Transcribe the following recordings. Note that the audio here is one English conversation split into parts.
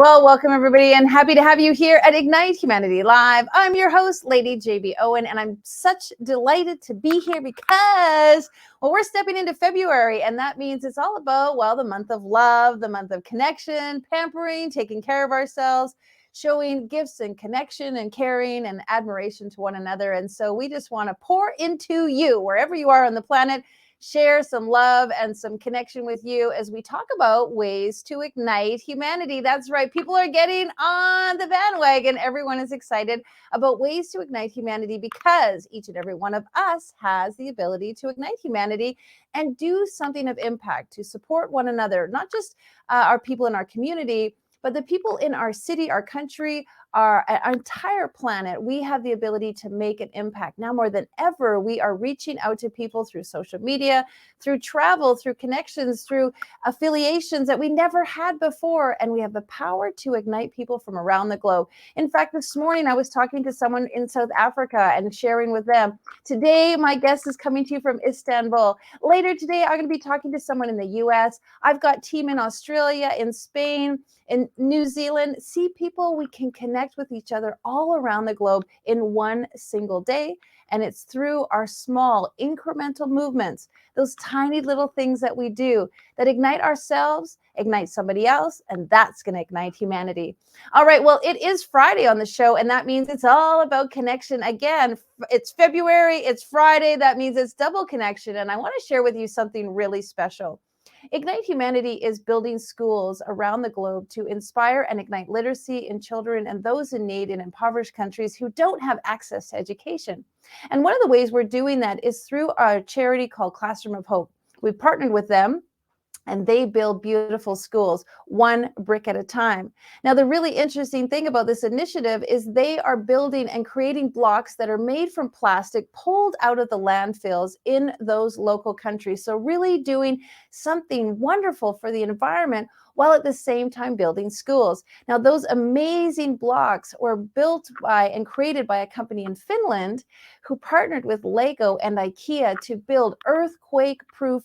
Well, welcome everybody, and happy to have you here at Ignite Humanity Live. I'm your host, Lady JB Owen, and I'm such delighted to be here because, well, we're stepping into February, and that means it's all about, well, the month of love, the month of connection, pampering, taking care of ourselves, showing gifts and connection and caring and admiration to one another. And so we just want to pour into you, wherever you are on the planet, share some love and some connection with you as we talk about ways to ignite humanity. That's right. People are getting on the bandwagon. Everyone is excited about ways to ignite humanity because each and every one of us has the ability to ignite humanity and do something of impact to support one another, not just our people in our community, but the people in our city, our country, our entire planet. We have the ability to make an impact. Now more than ever, we are reaching out to people through social media, through travel, through connections, through affiliations that we never had before. And we have the power to ignite people from around the globe. In fact, this morning I was talking to someone in South Africa and sharing with them. Today, my guest is coming to you from Istanbul. Later today, I'm going to be talking to someone in the US. I've got team in Australia, in Spain, in New Zealand. See people, we can connect with each other all around the globe in one single day. And it's through our small incremental movements, those tiny little things that we do that ignite ourselves, ignite somebody else, and that's going to ignite humanity. All right, well, it is Friday on the show, and that means it's all about connection. Again, it's February, it's Friday, that means it's double connection. And I want to share with you something really special. Ignite Humanity is building schools around the globe to inspire and ignite literacy in children and those in need in impoverished countries who don't have access to education. And one of the ways we're doing that is through our charity called Classroom of Hope. We've partnered with them, and they build beautiful schools, one brick at a time. Now, the really interesting thing about this initiative is they are building and creating blocks that are made from plastic pulled out of the landfills in those local countries. So really doing something wonderful for the environment while at the same time building schools. Now, those amazing blocks were built by and created by a company in Finland who partnered with Lego and IKEA to build earthquake-proof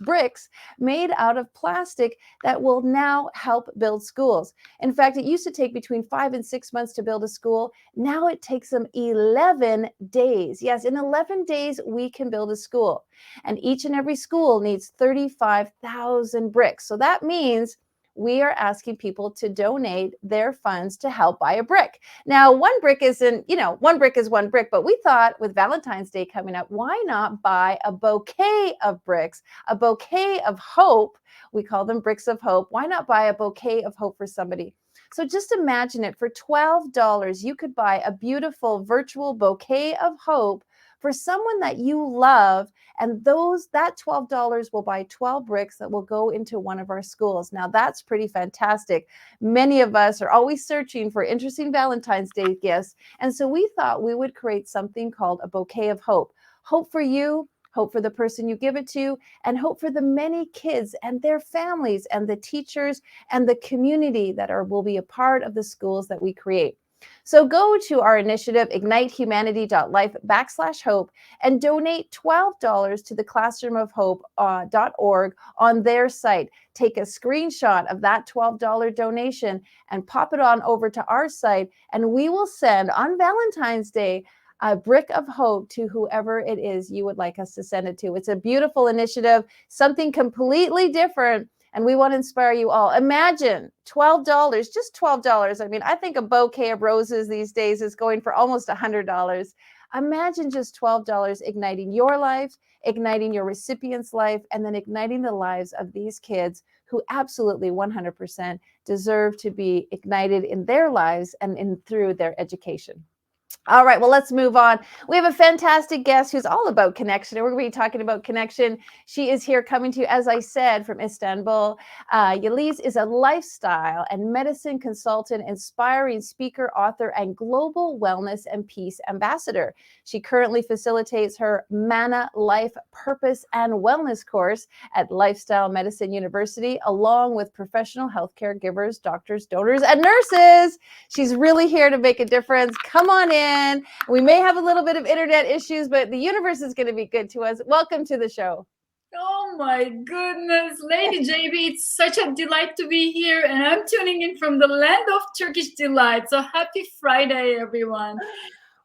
bricks made out of plastic that will now help build schools. In fact, it used to take between 5 and 6 months to build a school. Now it takes them 11 days. Yes, in 11 days, we can build a school. And each and every school needs 35,000 bricks. So that means we are asking people to donate their funds to help buy a brick. Now, one brick isn't, one brick is one brick, but we thought with Valentine's Day coming up, why not buy a bouquet of bricks, a bouquet of hope? We call them bricks of hope. Why not buy a bouquet of hope for somebody? So just imagine it. For $12, you could buy a beautiful virtual bouquet of hope for someone that you love, and that $12 will buy 12 bricks that will go into one of our schools. Now that's pretty fantastic. Many of us are always searching for interesting Valentine's Day gifts, and so we thought we would create something called a bouquet of hope. Hope for you, hope for the person you give it to, and hope for the many kids and their families and the teachers and the community that will be a part of the schools that we create. So go to our initiative, ignitehumanity.life/hope, and donate $12 to the classroomofhope.org on their site. Take a screenshot of that $12 donation and pop it on over to our site, and we will send on Valentine's Day a brick of hope to whoever it is you would like us to send it to. It's a beautiful initiative, something completely different. And we want to inspire you all. Imagine $12, just $12. I mean, I think a bouquet of roses these days is going for almost $100. Imagine just $12 igniting your life, igniting your recipient's life, and then igniting the lives of these kids who absolutely 100% deserve to be ignited in their lives and through their education. All right, well, let's move on. We have a fantastic guest who's all about connection, and we're going to be talking about connection. She is here coming to you, as I said, from Istanbul. Yeliz is a lifestyle and medicine consultant, inspiring speaker, author, and global wellness and peace ambassador. She currently facilitates her Mana Life Purpose and Wellness course at Lifestyle Medicine University, along with professional healthcare givers, doctors, donors, and nurses. She's really here to make a difference. Come on in. We may have a little bit of internet issues, but the universe is going to be good to us. Welcome to the show. Oh my goodness, Lady JB, it's such a delight to be here, and I'm tuning in from the land of Turkish delight. So happy Friday, everyone.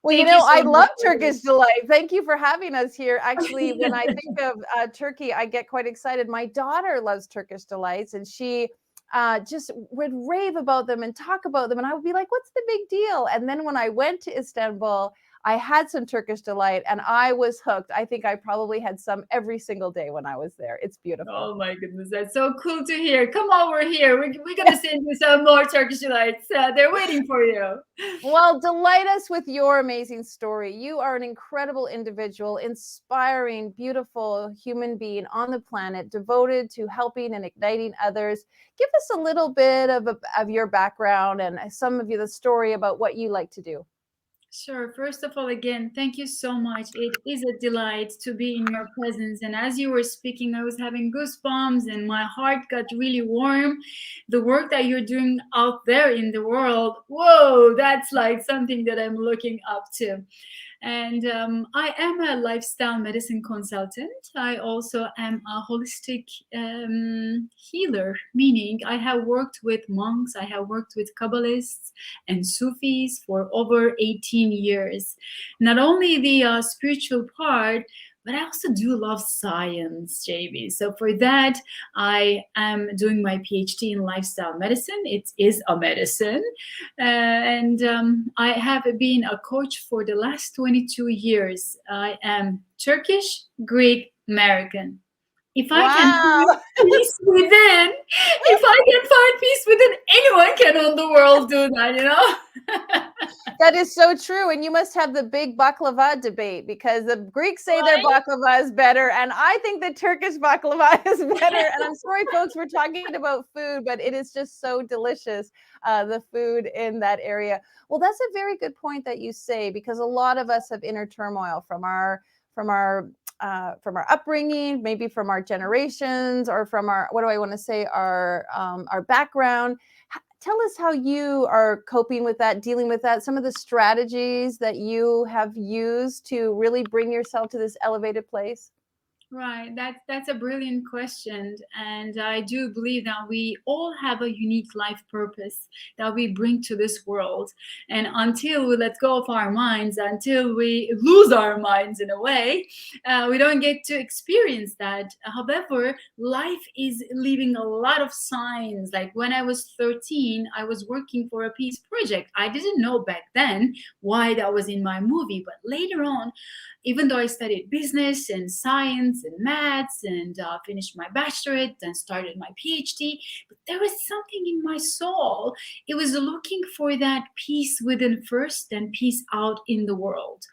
Well, Thank you I so much love for Turkish this. delight. Thank you for having us here. Actually, when I think of Turkey, I get quite excited. My daughter loves Turkish delights, and she just would rave about them and talk about them. And I would be like, what's the big deal? And then when I went to Istanbul, I had some Turkish delight and I was hooked. I think I probably had some every single day when I was there. It's beautiful. Oh my goodness, that's so cool to hear. Come over here. We're going to send you some more Turkish delights. They're waiting for you. Well, delight us with your amazing story. You are an incredible individual, inspiring, beautiful human being on the planet, devoted to helping and igniting others. Give us a little bit of your background and some of the story about what you like to do. Sure. First of all, again, thank you so much. It is a delight to be in your presence. And as you were speaking, I was having goosebumps and my heart got really warm. The work that you're doing out there in the world, whoa, that's like something that I'm looking up to. And I am a lifestyle medicine consultant. I also am a holistic healer, meaning I have worked with monks, I have worked with Kabbalists and Sufis for over 18 years. Not only the spiritual part, but I also do love science, JB. So for that, I am doing my PhD in lifestyle medicine. It is a medicine. And I have been a coach for the last 22 years. I am Turkish, Greek, American. If I can find Wow. peace within, if I can find peace within, anyone can on the world do that, you know? That is so true. And you must have the big baklava debate because the Greeks say their Right? baklava is better. And I think the Turkish baklava is better. And I'm sorry, folks, we're talking about food, but it is just so delicious, the food in that area. Well, that's a very good point that you say, because a lot of us have inner turmoil from our upbringing, maybe from our generations, or from our, what do I want to say, our background. Tell us how you are coping with that, dealing with that, some of the strategies that you have used to really bring yourself to this elevated place. Right, that's a brilliant question, and I do believe that we all have a unique life purpose that we bring to this world. And until we let go of our minds, until we lose our minds in a way, we don't get to experience that. However, life is leaving a lot of signs. Like when I was 13, I was working for a peace project. I didn't know back then why that was in my movie, but later on, even though I studied business and science and maths and finished my bachelorate and started my PhD, but there was something in my soul. It was looking for that peace within first and peace out in the world.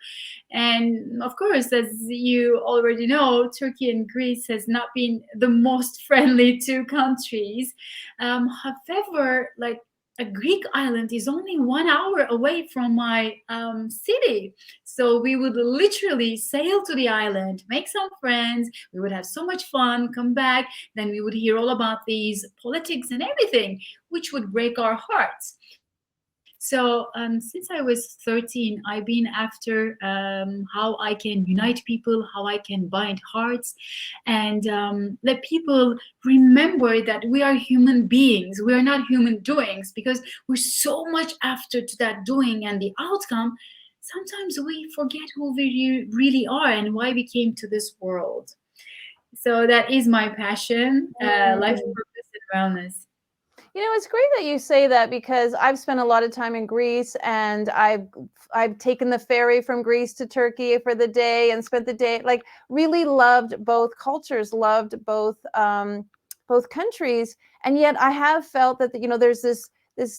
And of course, as you already know, Turkey and Greece has not been the most friendly two countries. However, like a Greek island is only 1 hour away from my city. So we would literally sail to the island, make some friends. We would have so much fun, come back. Then we would hear all about these politics and everything, which would break our hearts. So since I was 13, I've been after how I can unite people, how I can bind hearts, and let people remember that we are human beings. We are not human doings, because we're so much after to that doing and the outcome. Sometimes we forget who we really are and why we came to this world. So that is my passion, life Mm. purpose and wellness. It's great that you say that, because I've spent a lot of time in Greece, and I've taken the ferry from Greece to Turkey for the day and spent the day, like, really loved both cultures, loved both countries, and yet I have felt that there's this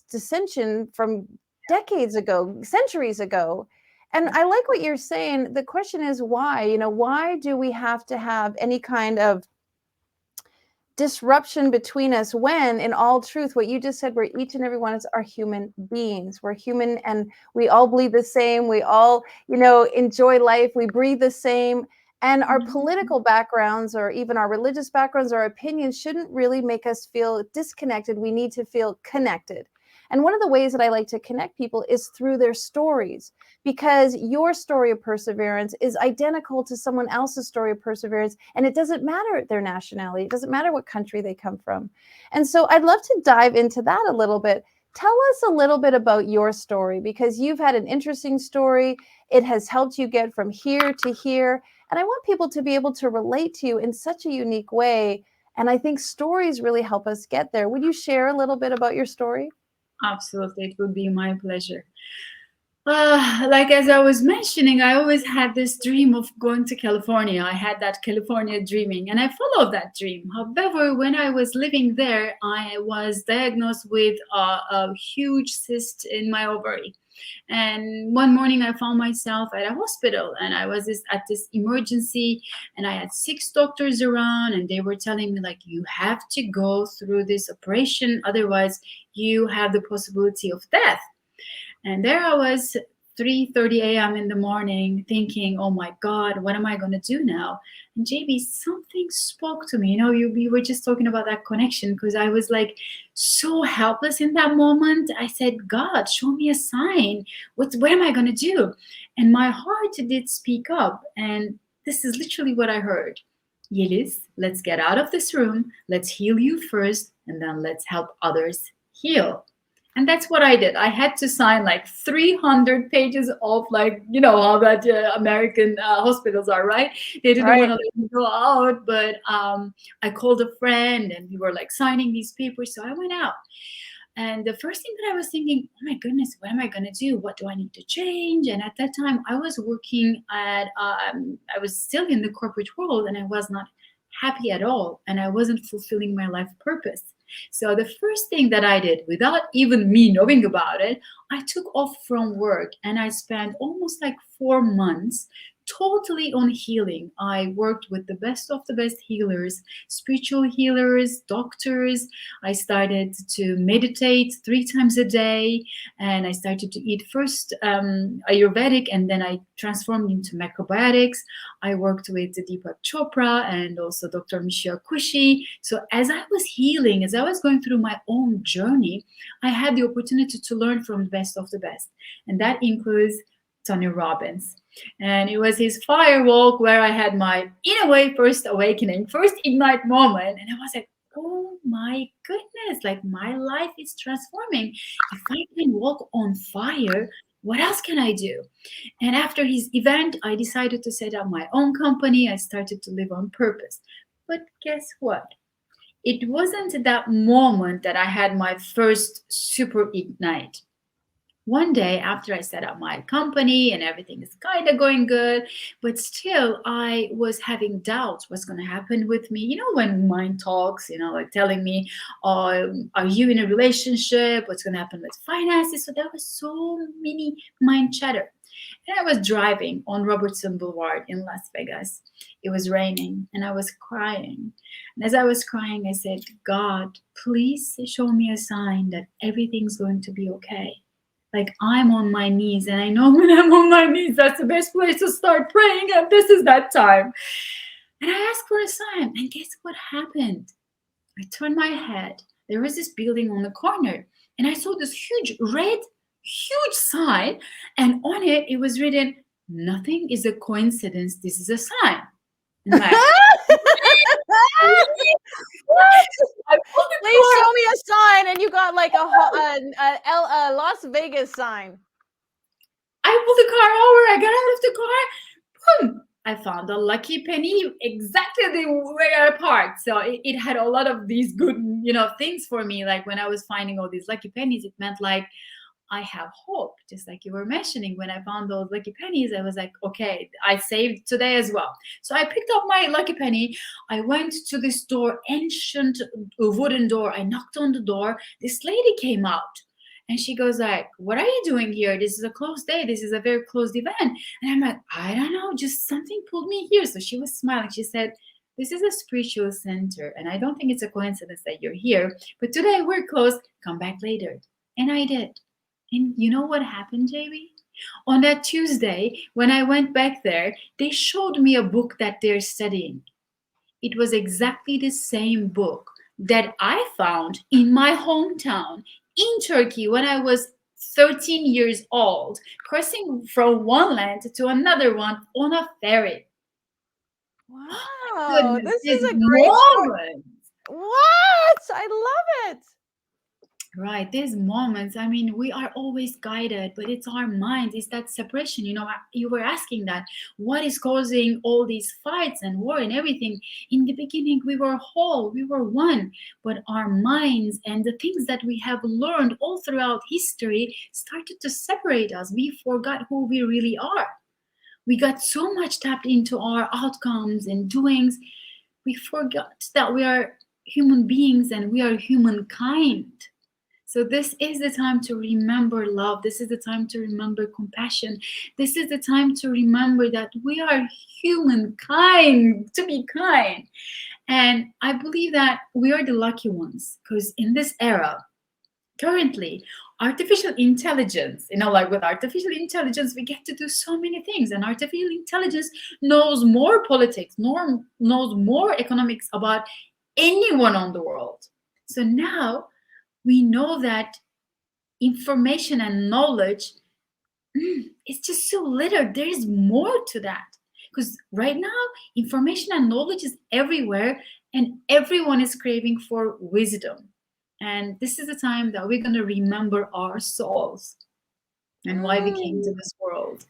dissension from decades ago, centuries ago. And I like what you're saying. The question is why? Why do we have to have any kind of disruption between us, when in all truth, what you just said, we're each and every one of us are human beings. We're human, and we all bleed the same. We all enjoy life. We breathe the same. And our political backgrounds, or even our religious backgrounds, or opinions, shouldn't really make us feel disconnected. We need to feel connected. And one of the ways that I like to connect people is through their stories, because your story of perseverance is identical to someone else's story of perseverance. And it doesn't matter their nationality. It doesn't matter what country they come from. And so I'd love to dive into that a little bit. Tell us a little bit about your story, because you've had an interesting story. It has helped you get from here to here. And I want people to be able to relate to you in such a unique way. And I think stories really help us get there. Would you share a little bit about your story? Absolutely, it would be my pleasure. Like as I was mentioning, I always had this dream of going to California. I had that California dreaming, and I followed that dream. However, when I was living there, I was diagnosed with a huge cyst in my ovary. And one morning I found myself at a hospital, and I was at this emergency, and I had 6 doctors around, and they were telling me, like, you have to go through this operation, otherwise you have the possibility of death. And there I was, 3:30 a.m. in the morning, thinking, oh my God, what am I going to do now? And JB, something spoke to me. You know, we were just talking about that connection, because I was like so helpless in that moment. I said, God, show me a sign. What am I going to do? And my heart did speak up. And this is literally what I heard. Yeliz, let's get out of this room. Let's heal you first, and then let's help others heal. And that's what I did. I had to sign like 300 pages of, like, you know, how that American hospitals are, right? They didn't want to let me go out, but I called a friend, and we were like signing these papers. So I went out. And the first thing that I was thinking, oh my goodness, what am I going to do? What do I need to change? And at that time, I was working at, I was still in the corporate world, and I was not happy at all. And I wasn't fulfilling my life purpose. So the first thing that I did, without even me knowing about it, I took off from work, and I spent almost like 4 months totally on healing. I worked with the best of the best healers, spiritual healers, doctors. I started to meditate 3 times a day, and I started to eat first Ayurvedic, and then I transformed into macrobiotics. I worked with Deepak Chopra and also Dr. Michio Kushi. So as I was healing, as I was going through my own journey, I had the opportunity to learn from the best of the best. And that includes Anthony Robbins. And it was his fire walk where I had my, in a way, first awakening, first ignite moment. And I was like, oh my goodness, like my life is transforming. If I can walk on fire, what else can I do? And after his event, I decided to set up my own company. I started to live on purpose. But guess what? It wasn't that moment that I had my first super ignite. One day after I set up my company and everything is kind of going good, but still I was having doubts what's going to happen with me. You know, when mind talks, you know, like telling me, are you in a relationship? What's going to happen with finances? So there was so many mind chatter. And I was driving on Robertson Boulevard in Las Vegas. It was raining, and I was crying. And as I was crying, I said, God, please show me a sign that everything's going to be okay. Like, I'm on my knees, and I know when I'm on my knees, that's the best place to start praying, and this is that time. And I asked for a sign, and guess what happened? I turned my head. There was this building on the corner, and I saw this huge sign, and on it was written, nothing is a coincidence, this is a sign. And Please show me a sign, and you got like a Las Vegas sign. I pulled the car over. I got out of the car. Boom! I found a lucky penny exactly the way I parked. So it had a lot of these good, things for me. Like when I was finding all these lucky pennies, it meant like I have hope, just like you were mentioning. When I found those lucky pennies, I was like, okay, I saved today as well. So I picked up my lucky penny. I went to this door, ancient wooden door. I knocked on the door. This lady came out. And she goes like, what are you doing here? This is a closed day. This is a very closed event. And I'm like, I don't know, just something pulled me here. So she was smiling. She said, this is a spiritual center. And I don't think it's a coincidence that you're here. But today we're closed. Come back later. And I did. And you know what happened, JB? On that Tuesday, when I went back there, they showed me a book that they're studying. It was exactly the same book that I found in my hometown, in Turkey when I was 13 years old, crossing from one land to another one on a ferry. Wow, Goodness, this this is a great story. moment. What? I love it. Right, these moments, I mean, we are always guided, but it's our mind, it's that separation. You were asking that, what is causing all these fights and war and everything? In the beginning, we were whole, we were one, but our minds and the things that we have learned all throughout history started to separate us. We forgot who we really are. We got so much tapped into our outcomes and doings, we forgot that we are human beings and we are humankind. So this is the time to remember love. This is the time to remember compassion. This is the time to remember that we are humankind, to be kind. And I believe that we are the lucky ones, because in this era, currently, artificial intelligence, like with artificial intelligence, we get to do so many things. And artificial intelligence knows more politics, knows more economics about anyone on the world. So now, we know that information and knowledge is just so little. There is more to that. Because right now, information and knowledge is everywhere, and everyone is craving for wisdom. And this is the time that we're going to remember our souls and why we came to this world.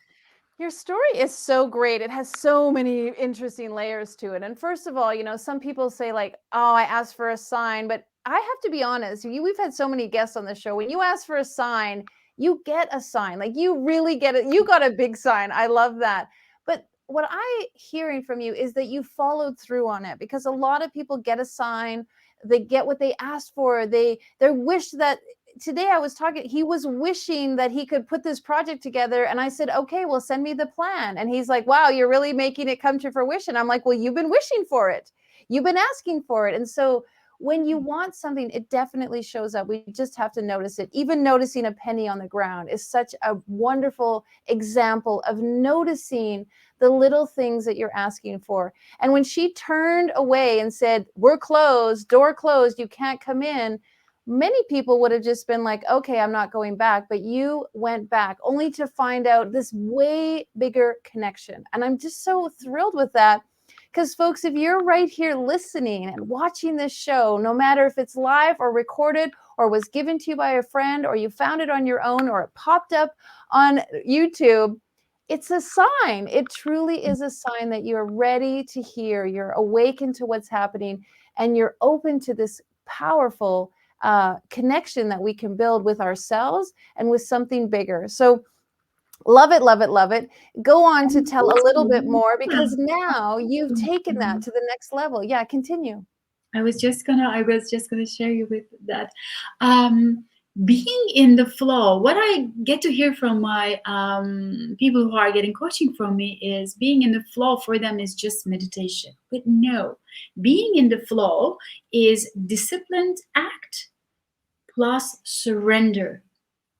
Your story is so great. It has so many interesting layers to it. And first of all, some people say like, oh, I asked for a sign, but I have to be honest, we've had so many guests on the show. When you ask for a sign, you get a sign. Like you really get it. You got a big sign. I love that. But what I'm hearing from you is that you followed through on it, because a lot of people get a sign, they get what they asked for. They wish that. Today I was talking, he was wishing that he could put this project together. And I said, okay, well, send me the plan. And he's like, wow, you're really making it come to fruition. I'm like, well, you've been wishing for it. You've been asking for it. And so when you want something, it definitely shows up. We just have to notice it. Even noticing a penny on the ground is such a wonderful example of noticing the little things that you're asking for. And when she turned away and said, we're closed, door closed, you can't come in, many people would have just been like, okay, I'm not going back. But you went back only to find out this way bigger connection. And I'm just so thrilled with that. Because folks, if you're right here listening and watching this show, no matter if it's live or recorded or was given to you by a friend or you found it on your own or it popped up on YouTube, it's a sign. It truly is a sign that you're ready to hear, you're awakened to what's happening, and you're open to this powerful connection that we can build with ourselves and with something bigger. So love it, love it, love it. Go on to tell a little bit more, because now you've taken that to the next level. Yeah, continue. I was just gonna share you with that. Being in the flow, what I get to hear from my people who are getting coaching from me is being in the flow for them is just meditation. But no, being in the flow is disciplined act plus surrender.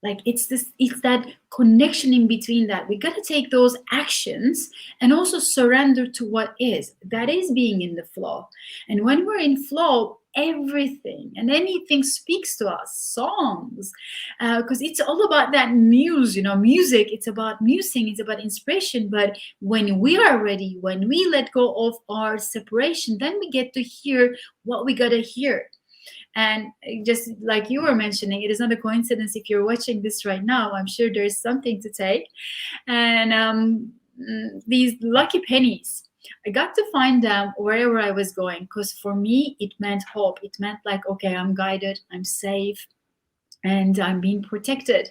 Like it's that connection in between that. We got to take those actions and also surrender to what is. That is being in the flow. And when we're in flow, everything and anything speaks to us. Songs, because it's all about that music. It's about musing. It's about inspiration. But when we are ready, when we let go of our separation, then we get to hear what we got to hear. And just like you were mentioning, it is not a coincidence if you're watching this right now. I'm sure there's something to take. And these lucky pennies, I got to find them wherever I was going, because for me, it meant hope. It meant like, okay, I'm guided, I'm safe, and I'm being protected.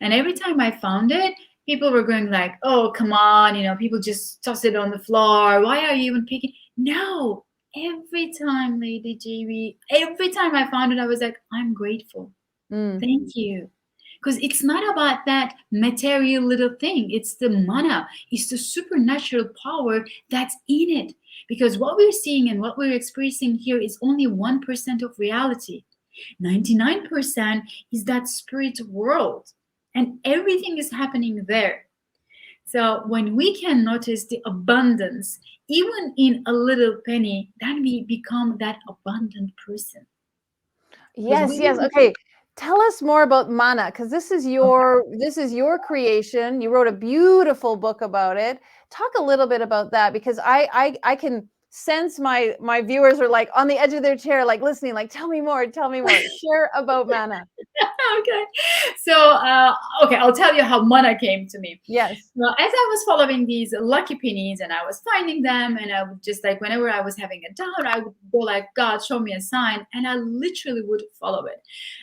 And every time I found it, people were going like, oh, come on, people just toss it on the floor. Why are you even picking? No. Every time, Lady JB, every time I found it, I was like, I'm grateful. Thank you. Because it's not about that material little thing. It's the mana. It's the supernatural power that's in it. Because what we're seeing and what we're experiencing here is only 1% of reality. 99% is that spirit world. And everything is happening there. So when we can notice the abundance, even in a little penny, then we become that abundant person. Yes. Okay. Tell us more about mana, because this is your creation. You wrote a beautiful book about it. Talk a little bit about that, because I can sense my viewers are like on the edge of their chair, like listening, like tell me more. Share about mana. Okay. So, okay, I'll tell you how mana came to me. Yes. Well, as I was following these lucky pennies and I was finding them, and I would just like, whenever I was having a doubt, I would go like, God, show me a sign. And I literally would follow it.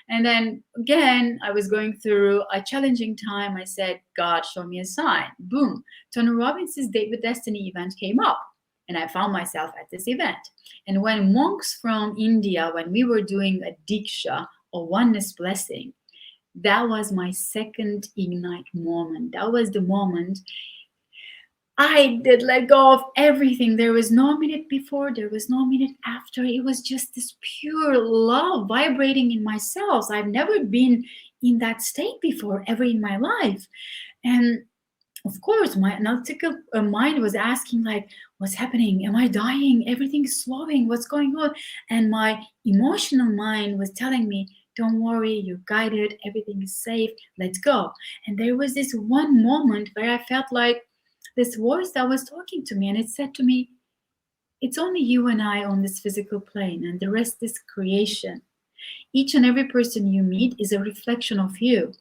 And then again, I was going through a challenging time. I said, God, show me a sign. Boom. Tony Robbins' Date with Destiny event came up. And I found myself at this event. And when monks from India, when we were doing a diksha, or oneness blessing, that was my second ignite moment. That was the moment I did let go of everything. There was no minute before, there was no minute after. It was just this pure love vibrating in my cells. I've never been in that state before, ever in my life. And of course, my analytical mind was asking, like, what's happening? Am I dying? Everything's slowing. What's going on? And my emotional mind was telling me, don't worry, you're guided. Everything is safe. Let's go. And there was this one moment where I felt like this voice that was talking to me, and it said to me, it's only you and I on this physical plane, and the rest is creation. Each and every person you meet is a reflection of you.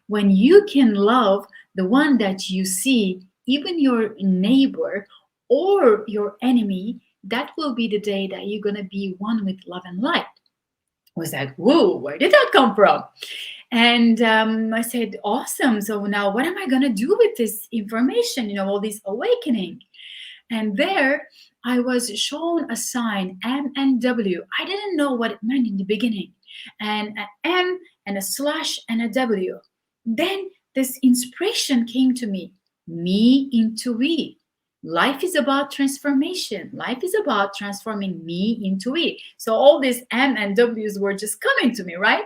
When you can love the one that you see, even your neighbor or your enemy, that will be the day that you're going to be one with love and light. I was like, whoa, where did that come from? And I said, awesome. So now what am I going to do with this information, all this awakening? And there I was shown a sign, M and W. I didn't know what it meant in the beginning. And an M and a slash and a W. Then this inspiration came to me into we. Life is about transformation. Life is about transforming me into we. So all these M and W's were just coming to me, right?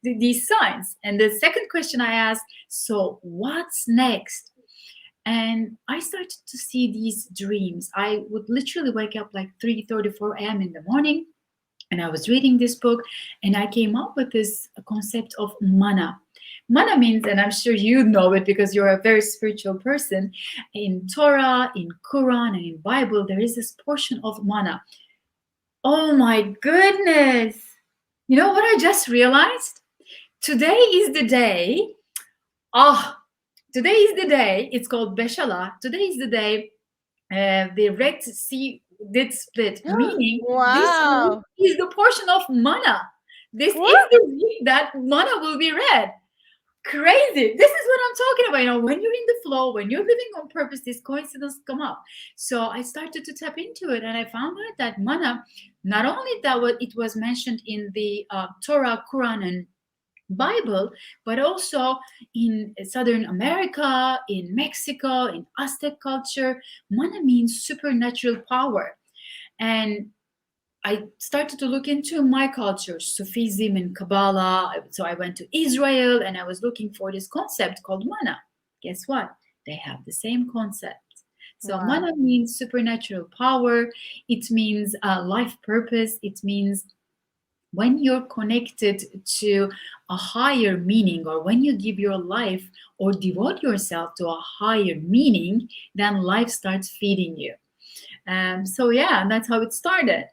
These signs. And the second question I asked, so what's next? And I started to see these dreams. I would literally wake up like 3:34 a.m. in the morning. And I was reading this book, and I came up with this concept of mana. Mana means, and I'm sure you know it because you're a very spiritual person, in Torah, in Quran, and in Bible, there is this portion of mana. Oh my goodness. You know what I just realized? Today is the day. Today is the day. It's called Beshala. Today is the day the Red Sea did split, meaning wow. This is the portion of mana. This is the week that mana will be red. Crazy. This is what I'm talking about. When you're in the flow, when you're living on purpose, these coincidences come up. So I started to tap into it, and I found out that mana, not only that it was mentioned in the Torah, Quran, and Bible, but also in Southern America, in Mexico, in Aztec culture, mana means supernatural power. And I started to look into my culture, Sufism and Kabbalah. So I went to Israel, and I was looking for this concept called mana. Guess what? They have the same concept. So mana means supernatural power. It means life purpose. It means when you're connected to a higher meaning, or when you give your life or devote yourself to a higher meaning, then life starts feeding you. So yeah, that's how it started.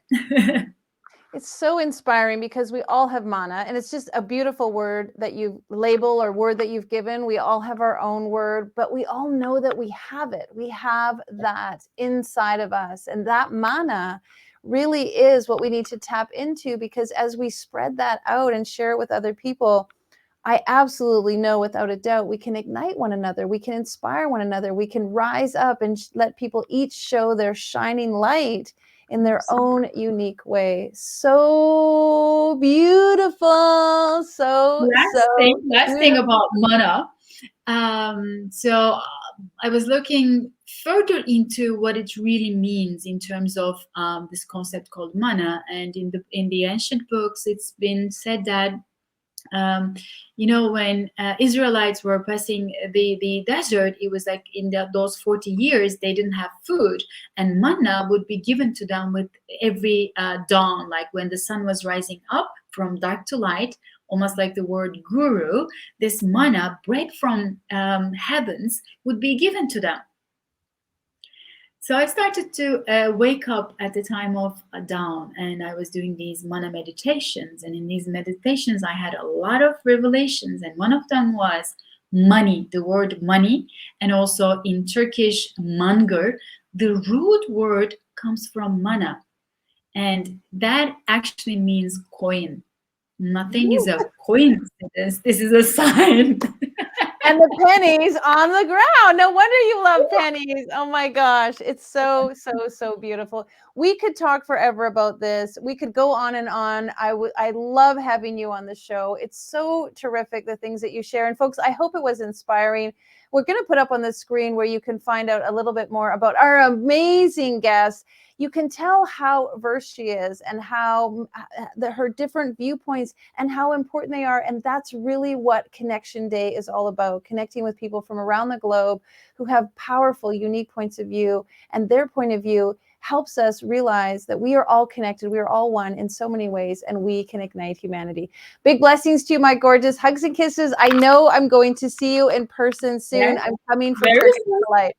It's so inspiring because we all have mana, and it's just a beautiful word that you label, or word that you've given. We all have our own word, but we all know that we have it. We have that inside of us, and that mana really is what we need to tap into, because as we spread that out and share it with other people, I absolutely know without a doubt we can ignite one another, we can inspire one another, we can rise up and let people each show their shining light in their own unique way. So beautiful. Last thing about mana. So I was looking further into what it really means in terms of this concept called mana. And in the ancient books, it's been said that when Israelites were passing the desert, it was like in those 40 years, they didn't have food, and manna would be given to them with every dawn, like when the sun was rising up from dark to light, almost like the word guru, this mana, bread from heavens, would be given to them. So I started to wake up at the time of dawn, and I was doing these mana meditations. And in these meditations, I had a lot of revelations. And one of them was money, the word money, and also in Turkish mangar, the root word comes from mana. And that actually means coin. Nothing is a coincidence. This is a sign. And the pennies on the ground. No wonder you love pennies. Oh my gosh. It's so, so beautiful. We could talk forever about this. We could go on and on. I love having you on the show. It's so terrific, the things that you share. And folks, I hope it was inspiring. We're going to put up on the screen where you can find out a little bit more about our amazing guest. You can tell how versed she is and how her different viewpoints and how important they are. And that's really what Connection Day is all about, connecting with people from around the globe who have powerful, unique points of view, and their point of view helps us realize that we are all connected. We are all one in so many ways, and we can ignite humanity. Big blessings to you, my gorgeous. Hugs and kisses. I know I'm going to see you in person soon. Yes. I'm coming for Turkish Delight.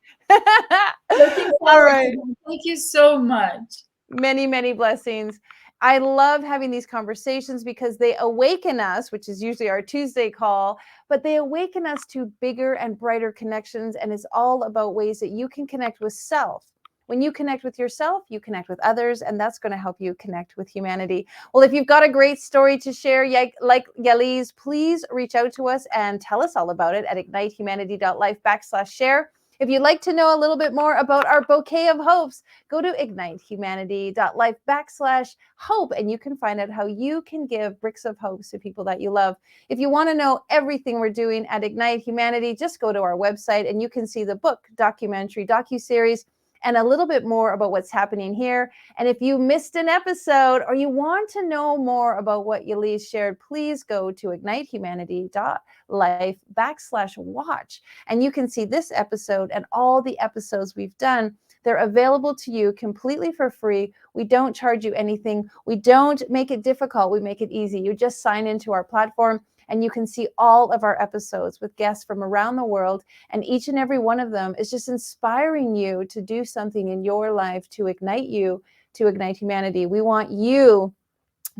All right. Thank you so much. Many, many blessings. I love having these conversations because they awaken us, which is usually our Tuesday call, but they awaken us to bigger and brighter connections. And it's all about ways that you can connect with self. When you connect with yourself, you connect with others, and that's going to help you connect with humanity. Well, if you've got a great story to share, like Yeliz, please reach out to us and tell us all about it at ignitehumanity.life/share. If you'd like to know a little bit more about our bouquet of hopes, go to ignitehumanity.life/hope, and you can find out how you can give bricks of hopes to people that you love. If you want to know everything we're doing at Ignite Humanity, just go to our website and you can see the book, documentary, docuseries, and a little bit more about what's happening here. And if you missed an episode or you want to know more about what Yeliz shared, please go to ignitehumanity.life/watch. And you can see this episode and all the episodes we've done. They're available to you completely for free. We don't charge you anything. We don't make it difficult. We make it easy. You just sign into our platform, and you can see all of our episodes with guests from around the world. And each and every one of them is just inspiring you to do something in your life to ignite you, to ignite humanity. We want you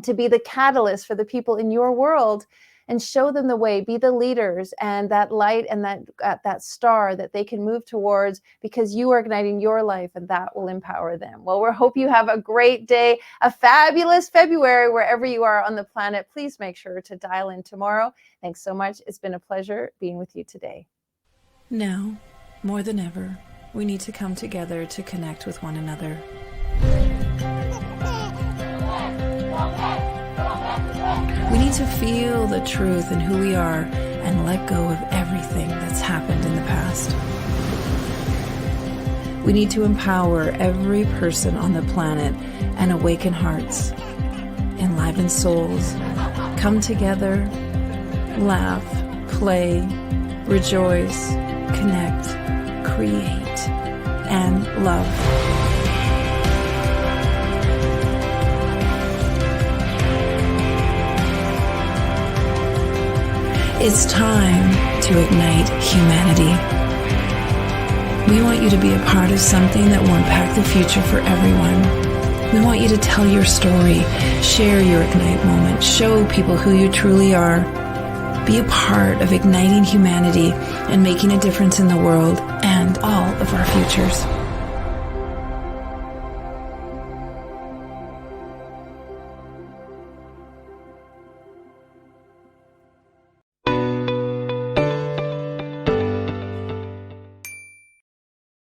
to be the catalyst for the people in your world and show them the way, be the leaders and that light and that star that they can move towards, because you are igniting your life and that will empower them. Well, we hope you have a great day, a fabulous February, wherever you are on the planet. Please make sure to dial in tomorrow. Thanks so much. It's been a pleasure being with you today. Now, more than ever, we need to come together to connect with one another. We need to feel the truth in who we are and let go of everything that's happened in the past. We need to empower every person on the planet and awaken hearts, enliven souls, come together, laugh, play, rejoice, connect, create, and love. It's time to ignite humanity. We want you to be a part of something that will impact the future for everyone. We want you to tell your story, share your Ignite moment, show people who you truly are. Be a part of igniting humanity and making a difference in the world and all of our futures.